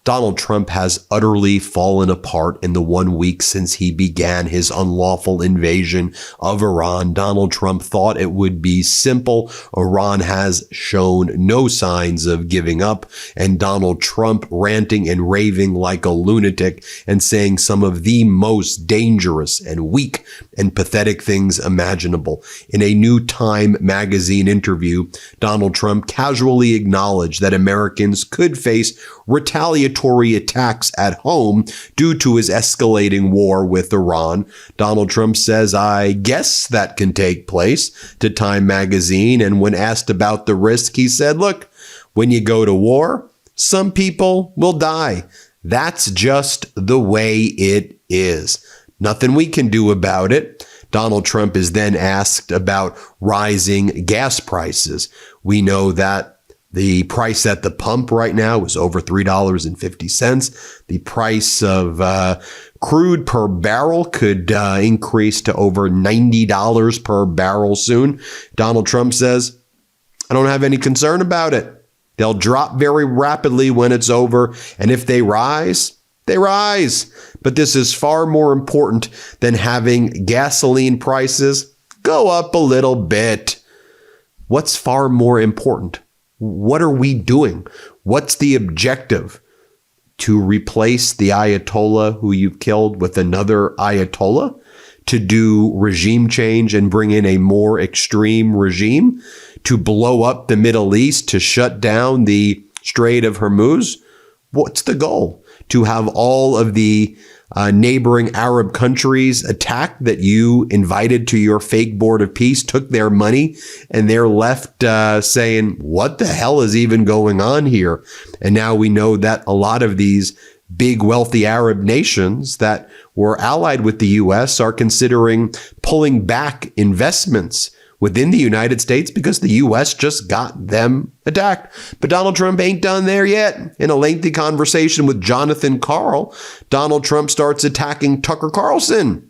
Donald Trump has utterly fallen apart in the 1 week since he began his unlawful invasion of Iran. Donald Trump thought it would be simple. Iran has shown no signs of giving up, and Donald Trump ranting and raving like a lunatic and saying some of the most dangerous and weak and pathetic things imaginable. In a new Time magazine interview, Donald Trump casually acknowledged that Americans could face retaliatory attacks at home due to his escalating war with Iran. Donald Trump says, "I guess that can take place," to Time magazine. And when asked about the risk, he said, "Look, when you go to war, some people will die. That's just the way it is. Nothing we can do about it." Donald Trump is then asked about rising gas prices. We know that the price at the pump right now is over $3.50. The price of crude per barrel could increase to over $90 per barrel soon. Donald Trump says, "I don't have any concern about it. They'll drop very rapidly when it's over. And if they rise, they rise. But this is far more important than having gasoline prices go up a little bit." What's far more important? What are we doing? What's the objective? To replace the Ayatollah who you've killed with another Ayatollah? To do regime change and bring in a more extreme regime? To blow up the Middle East? To shut down the Strait of Hormuz? What's the goal? To have all of the neighboring Arab countries attack that you invited to your fake board of peace, took their money, and they're left saying, what the hell is even going on here? And now we know that a lot of these big wealthy Arab nations that were allied with the U.S. are considering pulling back investments within the United States because the U.S. just got them attacked. But Donald Trump ain't done there yet. In a lengthy conversation with Jonathan Karl, Donald Trump starts attacking Tucker Carlson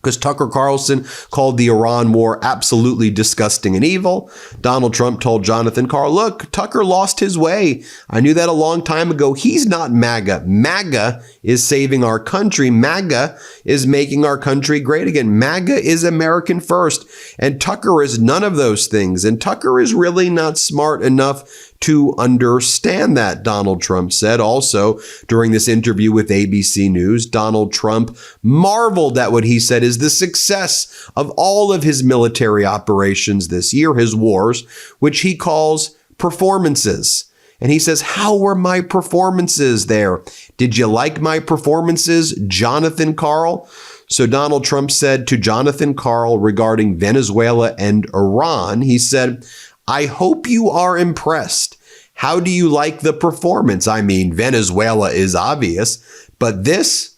because Tucker Carlson called the Iran war absolutely disgusting and evil. Donald Trump told Jonathan Karl, "Look, Tucker lost his way. I knew that a long time ago. He's not MAGA. MAGA is saving our country. MAGA is making our country great again. MAGA is American first. And Tucker is none of those things. And Tucker is really not smart enough to understand that," Donald Trump said. Also, during this interview with ABC News, Donald Trump marveled at what he said is the success of all of his military operations this year, his wars, which he calls performances. And he says, "How were my performances there? Did you like my performances, Jonathan Karl?" So Donald Trump said to Jonathan Karl regarding Venezuela and Iran, he said, "I hope you are impressed. How do you like the performance? I mean, Venezuela is obvious, but this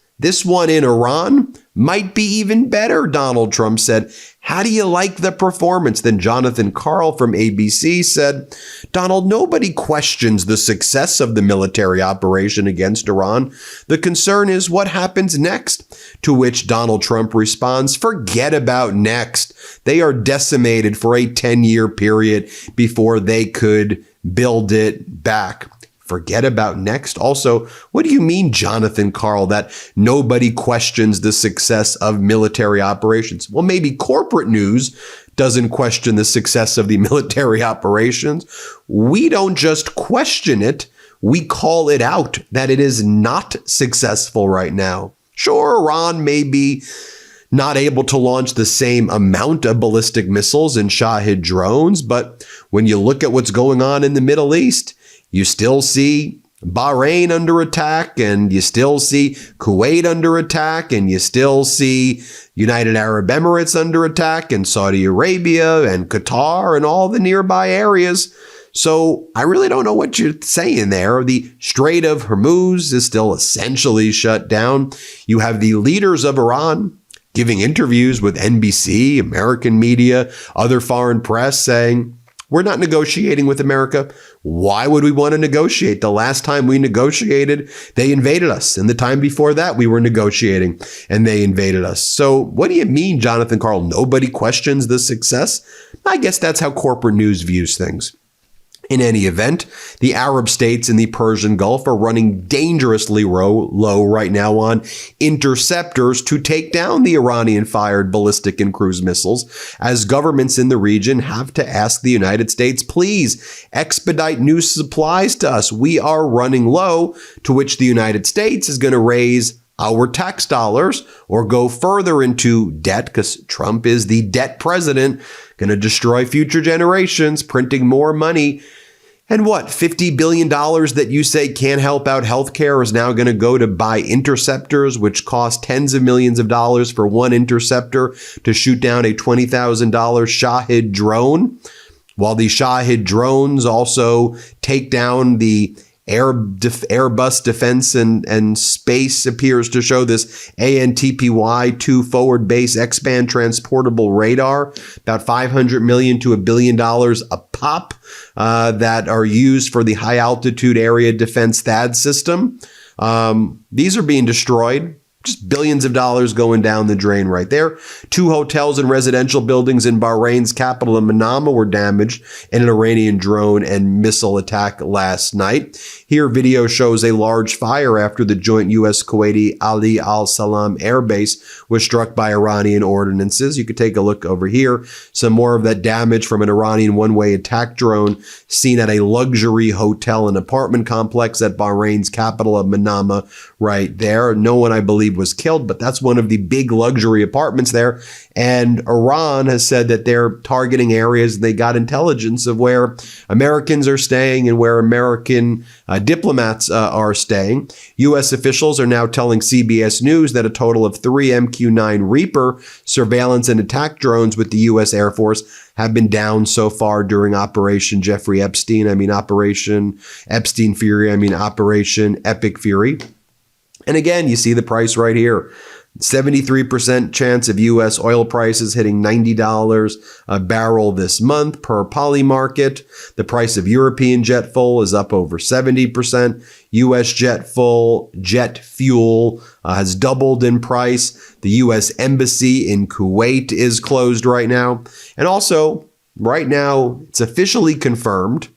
one in Iran might be even better," Donald Trump said. "How do you like the performance?" Then Jonathan Karl from ABC said, "Donald, nobody questions the success of the military operation against Iran. The concern is what happens next." To which Donald Trump responds, "Forget about next. They are decimated for a 10-year period before they could build it back." Forget about next. Also, what do you mean, Jonathan Karl, that nobody questions the success of military operations? Well, maybe corporate news doesn't question the success of the military operations. We don't just question it. We call it out that it is not successful right now. Sure, Iran may be not able to launch the same amount of ballistic missiles and Shahid drones, but when you look at what's going on in the Middle East, you still see Bahrain under attack, and you still see Kuwait under attack, and you still see United Arab Emirates under attack, and Saudi Arabia and Qatar and all the nearby areas. So I really don't know what you're saying there. The Strait of Hormuz is still essentially shut down. You have the leaders of Iran giving interviews with NBC, American media, other foreign press saying, "We're not negotiating with America. Why would we want to negotiate? The last time we negotiated, they invaded us. And the time before that, we were negotiating and they invaded us." So what do you mean, Jonathan Karl? Nobody questions the success? I guess that's how corporate news views things. In any event, the Arab states in the Persian Gulf are running dangerously low right now on interceptors to take down the Iranian-fired ballistic and cruise missiles, as governments in the region have to ask the United States, please expedite new supplies to us. We are running low, to which the United States is going to raise our tax dollars or go further into debt, because Trump is the debt president, going to destroy future generations, printing more money. And what, $50 billion that you say can't help out healthcare is now going to go to buy interceptors, which cost tens of millions of dollars for one interceptor to shoot down a $20,000 Shahid drone, while the Shahid drones also take down the Airbus Defense and Space appears to show this ANTPY-2 forward base X-band transportable radar, about $500 million to $1 billion a pop, that are used for the high altitude area defense THAAD system. These are being destroyed. Just billions of dollars going down the drain right there. 2 hotels and residential buildings in Bahrain's capital of Manama were damaged in an Iranian drone and missile attack last night. Here, video shows a large fire after the joint U.S.-Kuwaiti Ali al-Salam air base was struck by Iranian ordinances. You could take a look over here. Some more of that damage from an Iranian one-way attack drone seen at a luxury hotel and apartment complex at Bahrain's capital of Manama right there. No one, I believe, was killed, but that's one of the big luxury apartments there. And Iran has said that they're targeting areas. They got intelligence of where Americans are staying and where American diplomats are staying. U.S. officials are now telling CBS News that a total of 3 MQ-9 Reaper surveillance and attack drones with the U.S. Air Force have been down so far during Operation Jeffrey Epstein. Operation Epstein Fury. Operation Epic Fury. And again, you see the price right here. 73% chance of U.S. oil prices hitting $90 a barrel this month per Polymarket. The price of European jet fuel is up over 70%. U.S. jet fuel has doubled in price. The U.S. Embassy in Kuwait is closed right now. And also, right now, it's officially confirmed,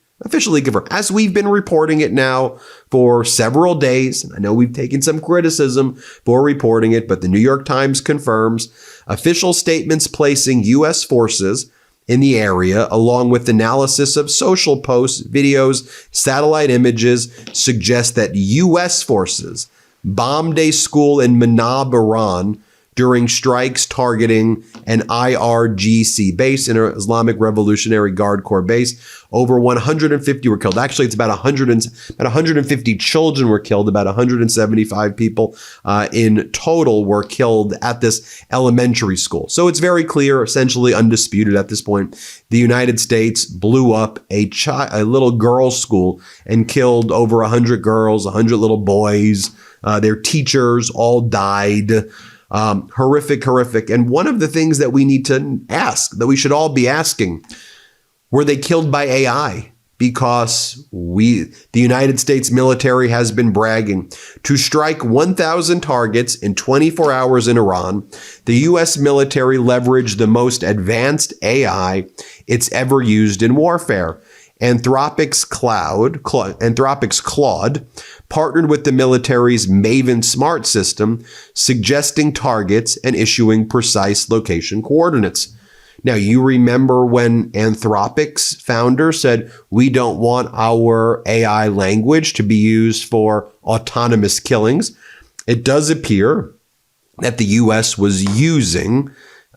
as we've been reporting it now for several days. I know we've taken some criticism for reporting it, but the New York Times confirms official statements placing U.S. forces in the area, along with analysis of social posts, videos, satellite images, suggest that U.S. forces bombed a school in Manab, Iran, during strikes targeting an IRGC base, an Islamic Revolutionary Guard Corps base. Over 150 were killed. Actually, it's about 150 children were killed. About 175 people in total were killed at this elementary school. So it's very clear, essentially undisputed at this point, the United States blew up a little girls' school and killed over 100 girls, 100 little boys. Their teachers all died. Horrific. And one of the things that we need to ask, that we should all be asking, were they killed by AI? Because the United States military has been bragging to strike 1,000 targets in 24 hours in Iran. The U.S. military leveraged the most advanced AI it's ever used in warfare. Anthropic's Claude partnered with the military's Maven Smart system, suggesting targets and issuing precise location coordinates. Now, you remember when Anthropic's founder said, we don't want our AI language to be used for autonomous killings. It does appear that the U.S. was using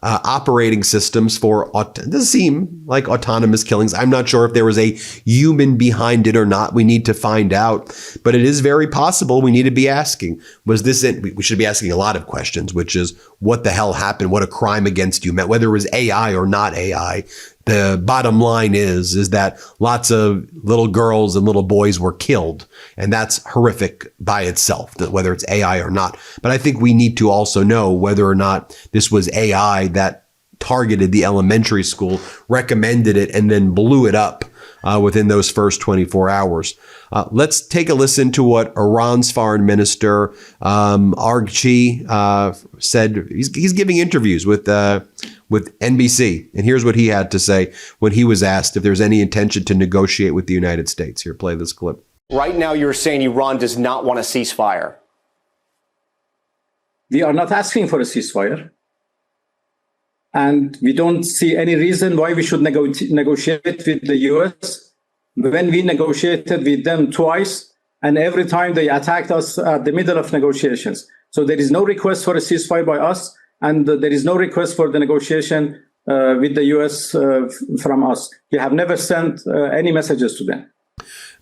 operating systems for, it doesn't seem like autonomous killings. I'm not sure if there was a human behind it or not. We need to find out, but it is very possible. We need to be asking, was this it? We should be asking a lot of questions, which is what the hell happened? What a crime against humanity, whether it was AI or not AI. The bottom line is that lots of little girls and little boys were killed, and that's horrific by itself, whether it's AI or not. But I think we need to also know whether or not this was AI that targeted the elementary school, recommended it, and then blew it up within those first 24 hours. Let's take a listen to what Iran's foreign minister, Arghchi, said. He's giving interviews with with NBC. And here's what he had to say when he was asked if there's any intention to negotiate with the United States. Here, play this clip. Right now, you're saying Iran does not want a ceasefire. We are not asking for a ceasefire. And we don't see any reason why we should negotiate with the US. When we negotiated with them twice, and every time they attacked us at the middle of negotiations. So there is no request for a ceasefire by us, and there is no request for the negotiation with the US from us. We have never sent any messages to them.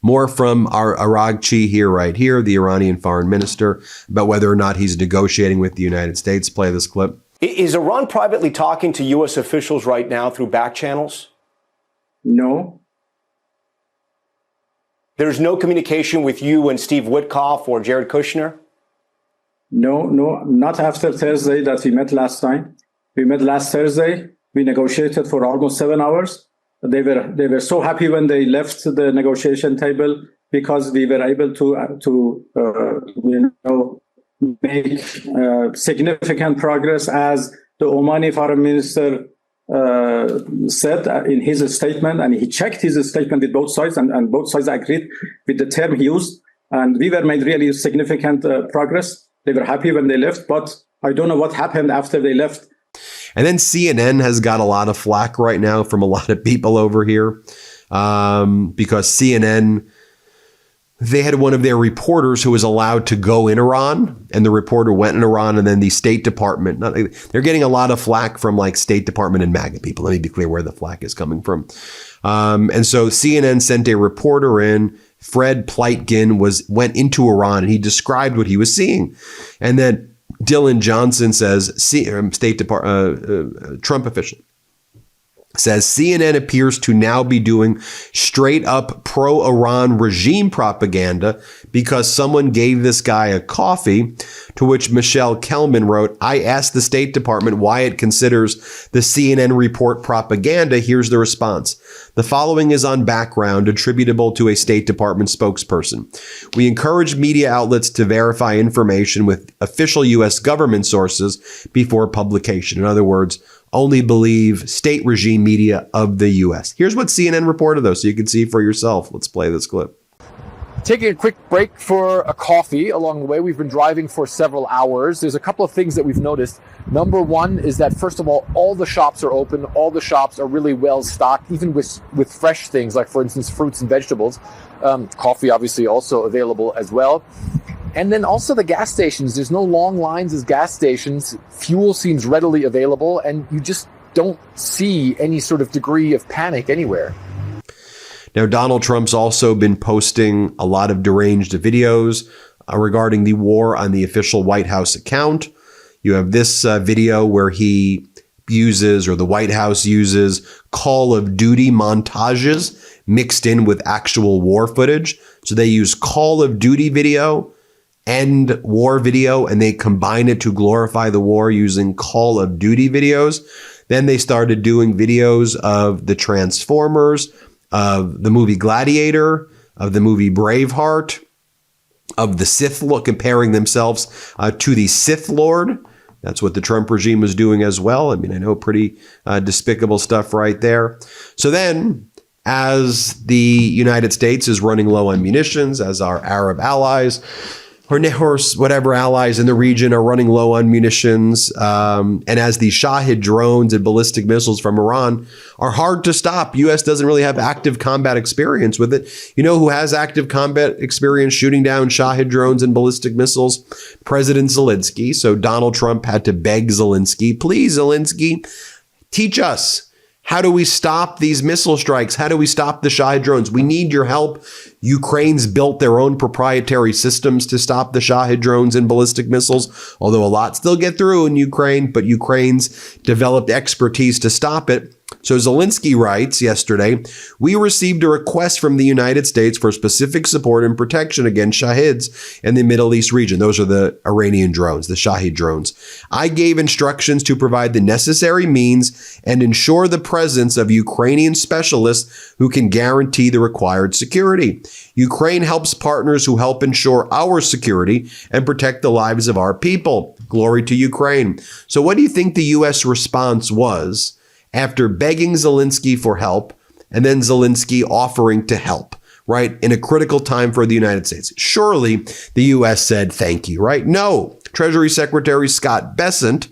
More from our Aragchi right here, the Iranian foreign minister, about whether or not he's negotiating with the United States. Play this clip. Is Iran privately talking to U.S. officials right now through back channels? No. There's no communication with you and Steve Witkoff or Jared Kushner? No, not after Thursday that we met last time. We met last Thursday. We negotiated for almost 7 hours. They were so happy when they left the negotiation table because we were able to make significant progress, as the Omani foreign minister said in his statement, and he checked his statement with both sides, and both sides agreed with the term he used. And we were made really significant progress. They were happy when they left, but I don't know what happened after they left. And then CNN has got a lot of flack right now from a lot of people over here because CNN, they had one of their reporters who was allowed to go in Iran, and the reporter went in Iran, and then the State Department, they're getting a lot of flack from like State Department and MAGA people. Let me be clear where the flack is coming from. And so CNN sent a reporter in. Fred Pleitgen went into Iran, and he described what he was seeing. And then Dylan Johnson says, State Department, Trump official, says CNN appears to now be doing straight up pro-Iran regime propaganda because someone gave this guy a coffee, to which Michelle Kelman wrote, I asked the State Department why it considers the CNN report propaganda. Here's the response. The following is on background attributable to a State Department spokesperson. We encourage media outlets to verify information with official U.S. government sources before publication. In other words, only believe state regime media of the U.S. Here's what CNN reported, though, so you can see for yourself. Let's play this clip. Taking a quick break for a coffee along the way. We've been driving for several hours. There's a couple of things that we've noticed. Number one is that, first of all the shops are open. All the shops are really well stocked, even with fresh things, like, for instance, fruits and vegetables. Coffee, obviously, also available as well. And then also the gas stations. There's no long lines as gas stations. Fuel seems readily available, and you just don't see any sort of degree of panic anywhere. Now, Donald Trump's also been posting a lot of deranged videos regarding the war on the official White House account. You have this video where he uses, or the White House uses, Call of Duty montages mixed in with actual war footage. So they use Call of Duty video and war video, and they combine it to glorify the war using Call of Duty videos. Then they started doing videos of the Transformers, of the movie Gladiator, of the movie Braveheart, of the Sith Lord, comparing themselves to the Sith Lord. That's what the Trump regime was doing as well. I mean, I know, pretty despicable stuff right there. So then, as the United States is running low on munitions, as our Arab allies, or whatever allies in the region are running low on munitions, and as the Shahid drones and ballistic missiles from Iran are hard to stop. U.S. doesn't really have active combat experience with it. You know who has active combat experience shooting down Shahid drones and ballistic missiles? President Zelensky. So Donald Trump had to beg Zelensky, please, Zelensky, teach us. How do we stop these missile strikes? How do we stop the Shahid drones? We need your help. Ukraine's built their own proprietary systems to stop the Shahid drones and ballistic missiles, although a lot still get through in Ukraine, but Ukraine's developed expertise to stop it. So Zelensky writes yesterday, we received a request from the United States for specific support and protection against Shahids in the Middle East region. Those are the Iranian drones, the Shahid drones. I gave instructions to provide the necessary means and ensure the presence of Ukrainian specialists who can guarantee the required security. Ukraine helps partners who help ensure our security and protect the lives of our people. Glory to Ukraine. So what do you think the U.S. response was after begging Zelensky for help and then Zelensky offering to help, right, in a critical time for the United States? Surely the U.S. said thank you, right? No. Treasury Secretary Scott Bessent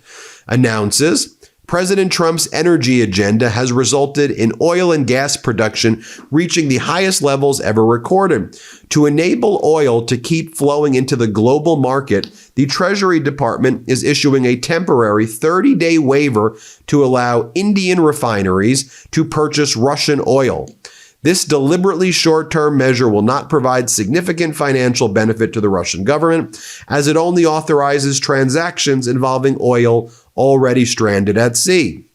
announces President Trump's energy agenda has resulted in oil and gas production reaching the highest levels ever recorded. To enable oil to keep flowing into the global market, the Treasury Department is issuing a temporary 30-day waiver to allow Indian refineries to purchase Russian oil. This deliberately short-term measure will not provide significant financial benefit to the Russian government, as it only authorizes transactions involving oil already stranded at sea.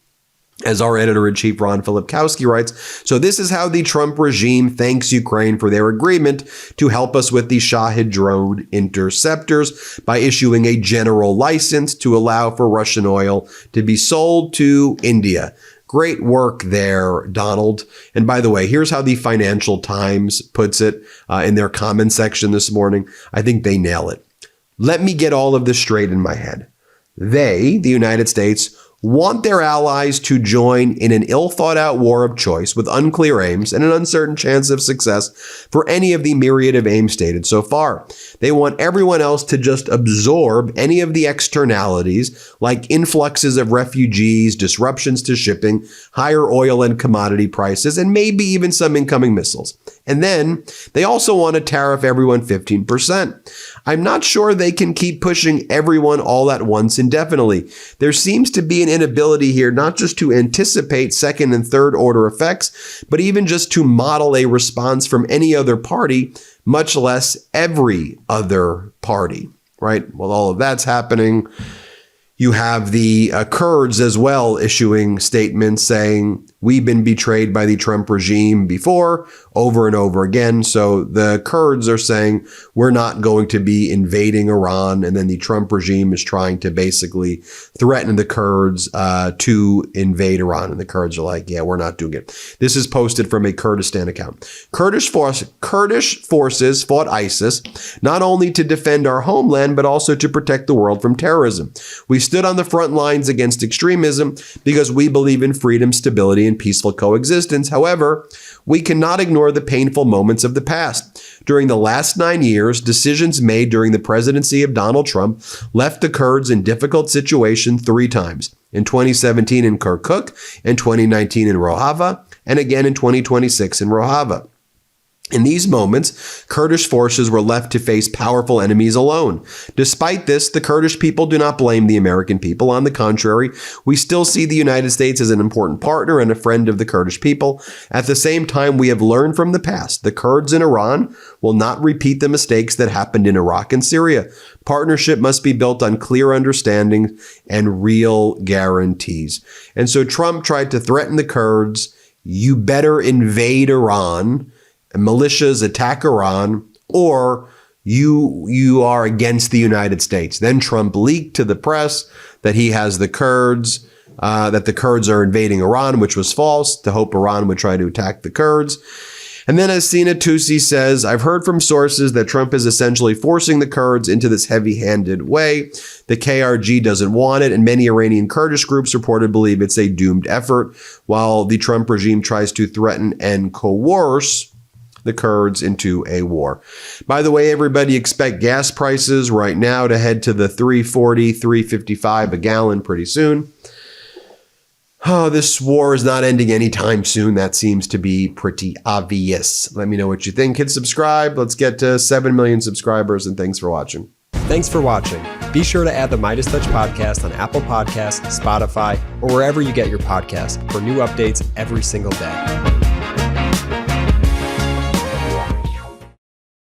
As our editor-in-chief Ron Filipkowski writes, so this is how the Trump regime thanks Ukraine for their agreement to help us with the Shahid drone interceptors by issuing a general license to allow for Russian oil to be sold to India. Great work there, Donald. And by the way, here's how the Financial Times puts it in their comment section this morning. I think they nail it. Let me get all of this straight in my head. They, the United States, want their allies to join in an ill-thought-out war of choice with unclear aims and an uncertain chance of success for any of the myriad of aims stated so far. They want everyone else to just absorb any of the externalities like influxes of refugees, disruptions to shipping, higher oil and commodity prices, and maybe even some incoming missiles. And then they also want to tariff everyone 15%. I'm not sure they can keep pushing everyone all at once indefinitely. There seems to be an inability here not just to anticipate second and third order effects, but even just to model a response from any other party, much less every other party, right? Well, all of that's happening. You have the Kurds as well issuing statements saying, we've been betrayed by the Trump regime before, over and over again. So the Kurds are saying, we're not going to be invading Iran. And then the Trump regime is trying to basically threaten the Kurds to invade Iran. And the Kurds are like, yeah, we're not doing it. This is posted from a Kurdistan account. Kurdish forces fought ISIS not only to defend our homeland, but also to protect the world from terrorism. We stood on the front lines against extremism because we believe in freedom, stability, and peaceful coexistence. However, we cannot ignore the painful moments of the past. During the last 9 years, decisions made during the presidency of Donald Trump left the Kurds in difficult situation 3 times. In 2017 in Kirkuk, in 2019 in Rojava, and again in 2026 in Rojava. In these moments, Kurdish forces were left to face powerful enemies alone. Despite this, the Kurdish people do not blame the American people. On the contrary, we still see the United States as an important partner and a friend of the Kurdish people. At the same time, we have learned from the past. The Kurds in Iran will not repeat the mistakes that happened in Iraq and Syria. Partnership must be built on clear understanding and real guarantees. And so Trump tried to threaten the Kurds. You better invade Iran. Militias attack Iran, or you are against the United States. Then Trump leaked to the press that he has the Kurds, that the Kurds are invading Iran, which was false, to hope Iran would try to attack the Kurds. And then as Sina Tusi says, I've heard from sources that Trump is essentially forcing the Kurds into this heavy-handed way. The KRG doesn't want it, and many Iranian Kurdish groups reported believe it's a doomed effort, while the Trump regime tries to threaten and coerce the Kurds into a war. By the way, everybody, expect gas prices right now to head to the $3.40, $3.55 a gallon pretty soon. Oh, this war is not ending anytime soon. That seems to be pretty obvious. Let me know what you think. Hit subscribe. Let's get to 7 million subscribers, and thanks for watching. Thanks for watching. Be sure to add the MeidasTouch podcast on Apple Podcasts, Spotify, or wherever you get your podcasts for new updates every single day.